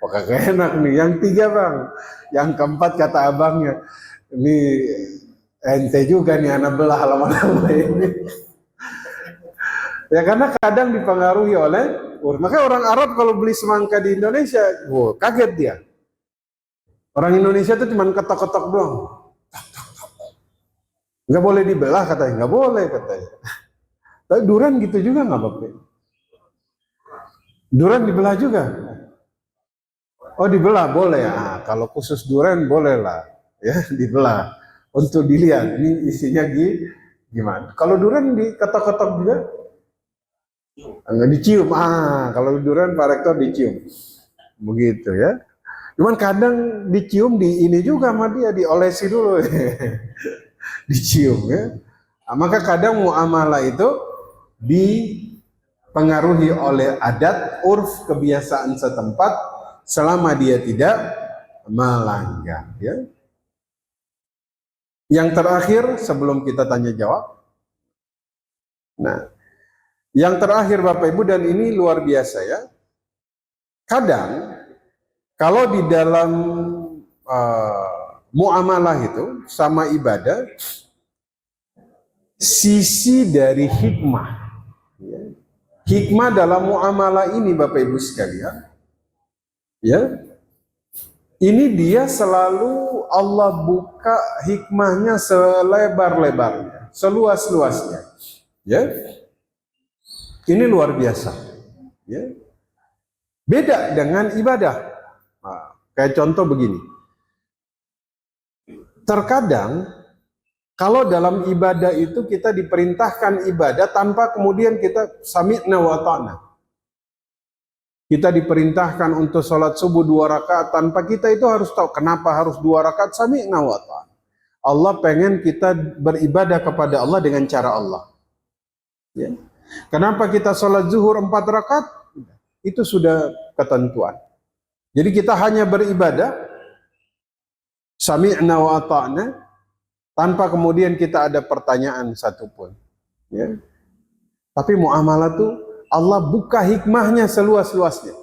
wah kagak enak nih. Yang tiga bang, yang keempat kata abangnya, ini ente juga nih anak belah lama-lama ini. Ya karena kadang dipengaruhi oleh, makanya orang Arab kalau beli semangka di Indonesia, kaget dia. Orang Indonesia itu cuma ketok-ketok doang. Nggak boleh dibelah katanya, nggak boleh katanya. Tapi durian gitu juga nggak apa-apa. Durian dibelah juga. Oh dibelah boleh ya. Nah, kalau khusus durian boleh lah, ya dibelah untuk dilihat ini isinya gimana. Kalau durian diketok-ketok juga, nggak dicium. Kalau durian Pak Rektor dicium, begitu ya. Cuman kadang dicium di ini juga sama dia, diolesi dulu, dicium ya. Nah, maka kadang muamalah itu dipengaruhi oleh adat, urf, kebiasaan setempat selama dia tidak melanggar. Ya. Yang terakhir sebelum kita tanya jawab, nah, yang terakhir Bapak Ibu dan ini luar biasa ya. Kadang kalau di dalam muamalah itu sama ibadah, sisi dari hikmah, ya. Hikmah dalam muamalah ini Bapak Ibu sekalian, ya, ini dia selalu Allah buka hikmahnya selebar-lebarnya, seluas-luasnya, ya. Ini luar biasa, ya. Beda dengan ibadah. Nah, kayak contoh begini. Terkadang kalau dalam ibadah itu kita diperintahkan ibadah tanpa kemudian kita sami'na wa ta'na. Kita diperintahkan untuk sholat subuh 2 rakaat tanpa kita itu harus tahu kenapa harus 2 rakaat sami'na wa ta'na. Allah pengen kita beribadah kepada Allah dengan cara Allah. Ya. Kenapa kita sholat zuhur 4 rakaat? Itu sudah ketentuan. Jadi kita hanya beribadah sami'na wa ta'na tanpa kemudian kita ada pertanyaan satupun. Ya. Tapi muamalah tuh Allah buka hikmahnya seluas-luasnya.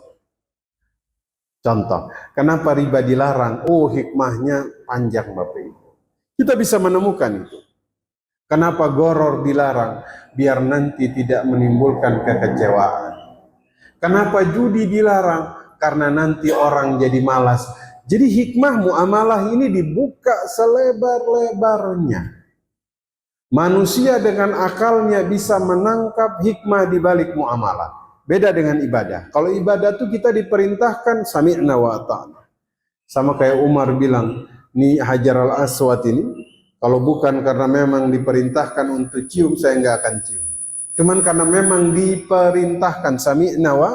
Contoh, kenapa riba dilarang? Oh, hikmahnya panjang Bapak Ibu. Kita bisa menemukan itu. Kenapa goror dilarang? Biar nanti tidak menimbulkan kekecewaan. Kenapa judi dilarang? Karena nanti orang jadi malas. Jadi hikmah muamalah ini dibuka selebar-lebarnya. Manusia dengan akalnya bisa menangkap hikmah di balik muamalah. Beda dengan ibadah. Kalau ibadah tuh kita diperintahkan sami'na wa ta'na. Sama kayak Umar bilang, nih Hajar al-Aswad ini, kalau bukan karena memang diperintahkan untuk cium, saya nggak akan cium. Cuman karena memang diperintahkan sami'na wa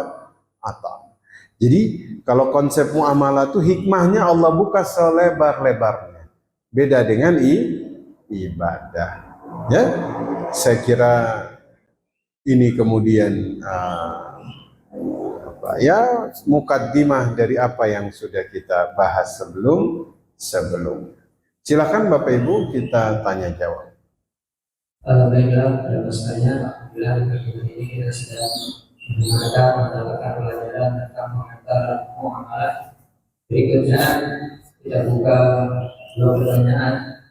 ta'na. Jadi kalau konsep muamalah itu hikmahnya Allah buka selebar-lebarnya. Beda dengan ibadah. Ya, saya kira ini kemudian ya mukaddimah dari apa yang sudah kita bahas sebelum. Silakan Bapak Ibu kita tanya jawab. Baiklah, pada masanya alhamdulillah ini kita sedang mendapatkan pelajaran tentang mengantar muamalah. Berikutnya kita buka dua pertanyaan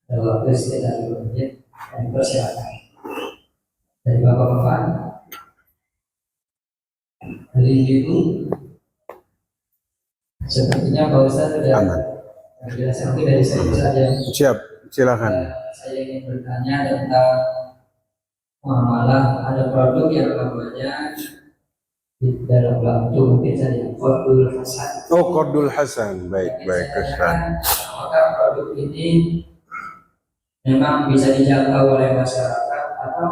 dalam waktu sekitar 2 menit dan persilakan dari Bapak-Bapak. Hari itu sepertinya Pak Ustaz sudah menjelaskan dari saya saja. Siap, silakan. Saya ingin bertanya tentang muamalah. Ada produk yang namanya di dalam waktu mungkin saja Qardul Hasan. Oh, Qardul Hasan, baik Ustaz. Apakah produk ini memang bisa dijangkau oleh masyarakat atau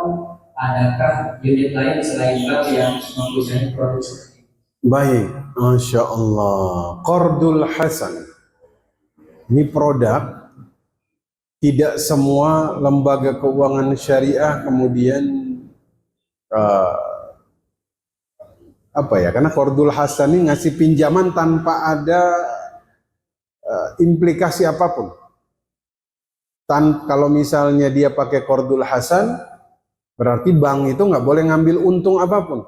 adakah unit lain selain bank yang mempunyai produk seperti ini? Baik, Masya Allah. Qardul Hasan. Ini produk. Tidak semua lembaga keuangan syariah kemudian karena Qardul Hasan ini ngasih pinjaman tanpa ada implikasi apapun. Kalau misalnya dia pakai Qardul Hasan, Berarti bank itu nggak boleh ngambil untung apapun.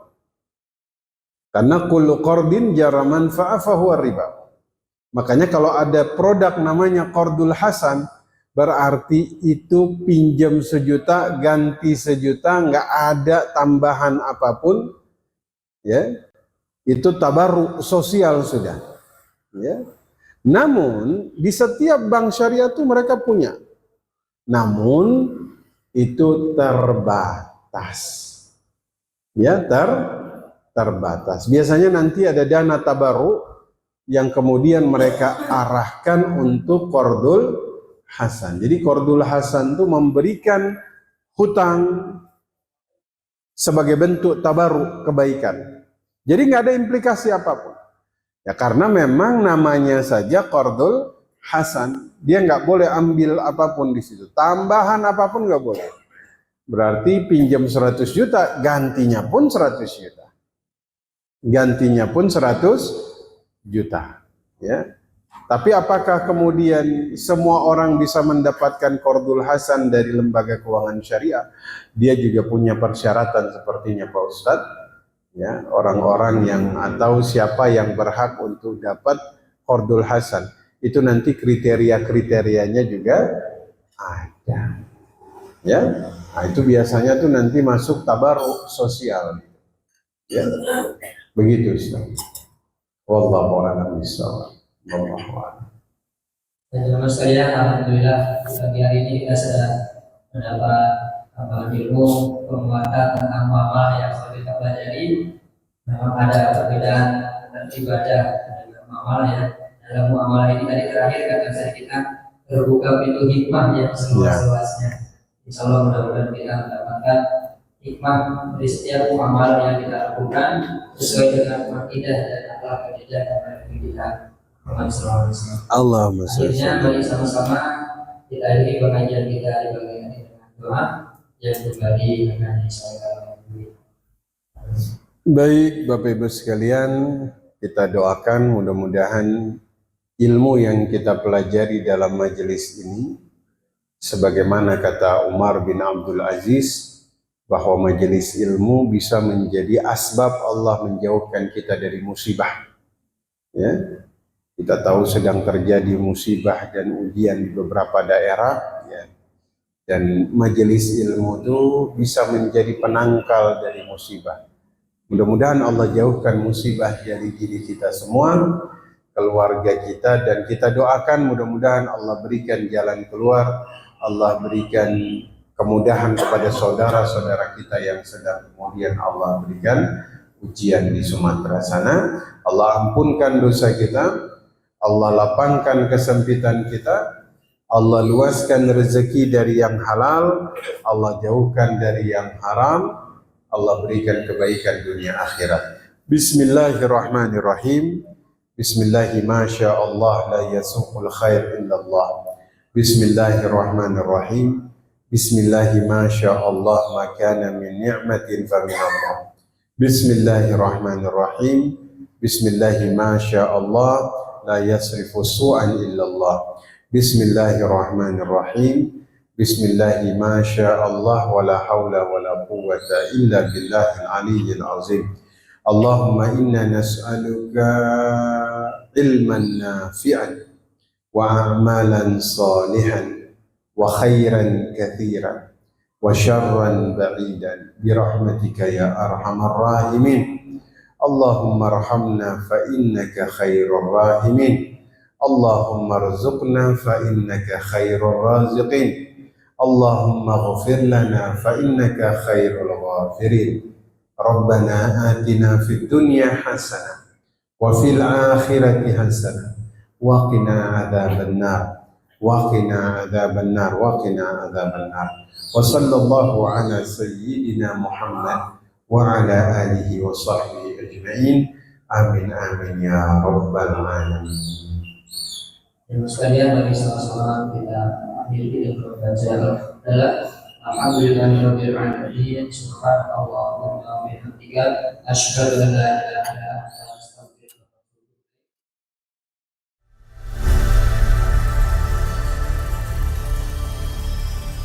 Karena kullu qardin jara manfa'a fahuwa riba. Makanya kalau ada produk namanya qardul hasan, berarti itu pinjam 1 juta, ganti 1 juta, nggak ada tambahan apapun, ya. Itu tabarruk sosial sudah, ya. Namun di setiap bank syariah itu mereka punya. Namun itu terbatas. Ya, terbatas. Biasanya nanti ada dana tabarruk yang kemudian mereka arahkan untuk qardul hasan. Jadi qardul hasan itu memberikan hutang sebagai bentuk tabarruk kebaikan. Jadi nggak ada implikasi apapun. Ya karena memang namanya saja qardul hasan, dia nggak boleh ambil apapun di situ. Tambahan apapun nggak boleh. Berarti pinjam 100 juta, gantinya pun 100 juta. Gantinya pun 100 juta. Ya. Tapi apakah kemudian semua orang bisa mendapatkan qardul hasan dari lembaga keuangan syariah? Dia juga punya persyaratan sepertinya Pak Ustadz. Ya, orang-orang yang atau siapa yang berhak untuk dapat qardul hasan. Itu nanti kriteria-kriterianya juga ada. Ya. Nah, itu biasanya tuh nanti masuk tabarruk sosial. Ya. Begitu Ustaz. Wallahu a'lam bishawab. Wallahu a'lam. Teman-teman sekalian, alhamdulillah pagi hari ini kita sudah mendapat ilmu penguatan tentang muamalah yang sudah kita pelajari. Memang ada perbedaan dan ibadah dalam muamalah ya. Dalam muamalah ini tadi terakhir kata saya kita terbuka pintu hikmah yang seluas-luasnya. Insya Allah mudah-mudahan kita mendapatkan hikmah dari setiap muamalah yang kita lakukan sesuai dengan akidah dan akhlak yang kita Allahumma sholli. Akhirnya mari sama-sama kita akhiri pengajian kita di bagian ini dengan doa yang kembali akan disampaikan. Baik Bapak Ibu sekalian, kita doakan mudah-mudahan ilmu yang kita pelajari dalam majelis ini, sebagaimana kata Umar bin Abdul Aziz, bahwa majelis ilmu bisa menjadi asbab Allah menjauhkan kita dari musibah. Ya. Kita tahu sedang terjadi musibah dan ujian di beberapa daerah, ya. Dan majelis ilmu itu bisa menjadi penangkal dari musibah. Mudah-mudahan Allah jauhkan musibah dari diri kita semua, keluarga kita, dan kita doakan mudah-mudahan Allah berikan jalan keluar, Allah berikan kemudahan kepada saudara-saudara kita yang sedang kemudian Allah berikan ujian di Sumatera sana. Allah ampunkan dosa kita, Allah lapangkan kesempitan kita, Allah luaskan rezeki dari yang halal, Allah jauhkan dari yang haram, Allah berikan kebaikan dunia akhirat. Bismillahirrahmanirrahim. Bismillahi masya Allah la yasuqul khair illallah. Bismillahirrahmanirrahim. Bismillahi masya Allah ma kana min ni'matin fa min Allah. Bismillahirrahmanirrahim. Bismillahi masya Allah la yasrifu su'an illallah. Bismillahirrahmanirrahim. Bismillahi ma syaa Allah wa la haula wa la quwwata illa billahil aliyyil azim. Allahumma inna nas'aluka ilman nafi'an wa a'malan salihan wa khairan katsiran wa syarran ba'idan bi rahmatika ya arhamar rahimin. Allahumma arhamna fa innaka khairur rahimin. Allahumma rzuqna fa innaka khairur raziqin. Allahumma ghfir lana fa innaka khairul ghafirin. Rabbana atina fid dunya hasanah wa fil akhirati hasanah wa qina adzaban nar wa qina adzaban nar wa qina adzaban nar. Wa sallallahu ala sayyidina Muhammad wa ala alihi wa sahbihi ajma'in. Amin amin ya rabbal alamin. Yang sekalian, bagi sama-sama kita akhiri dengan membaca adalah alhamdulillahirabbil alamin subhanallah wa bihamdihi asyhadu an la ilaha